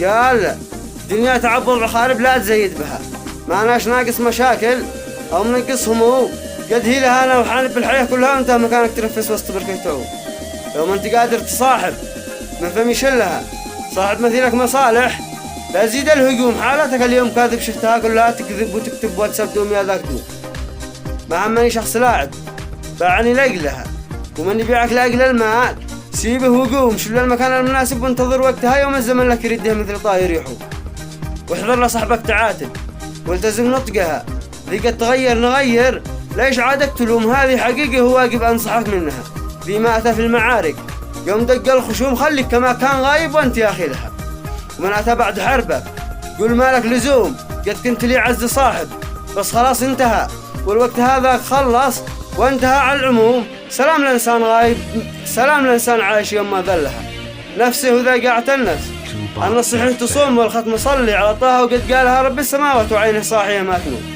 قال دنيا تعبر الخارب لا تزيد بها، ما أناش ناقص مشاكل أو منقصهم هو، قد هي لها أنا وحانب بالحياة كلها وأنت مكانك تنفس وسط بركته. لو ما أنت قادر تصاحب من فم يشلها صاحب مثيلك مصالح، لا زيد الهجوم. حالتك اليوم كاذب شفتها كلها تكذب وتكتب واتساب دوم يا ذاك دوم. ما همني شخص لاعب باعني لأجلها، ومن يبيعك لأجل المال سيبه وقوم شل المكان المناسب وانتظر وقتها يوم الزمن لك يرده مثل طاير يحوم. واحذر لصاحبك تعاتل والتزم نطقها، ذي قد تغير نغير ليش عادك تلوم، هذه حقيقة هو واجب أنصحك منها. ذي ما أتى في المعارك يوم دق الخشوم خليك كما كان غايب وانت يا أخي لها. ومن أتى بعد حربك قول مالك لزوم، قد كنت لي عز صاحب بس خلاص انتهى والوقت هذا خلص وانتهى على العموم. سلام الإنسان غايب، سلام الإنسان عايش يوم ما ذلها نفسه وذا قاعت النفس. النصيحة تصوم والختم صلي على طه وقد قالها رب السماوات وعينه صاحية ما تنوم.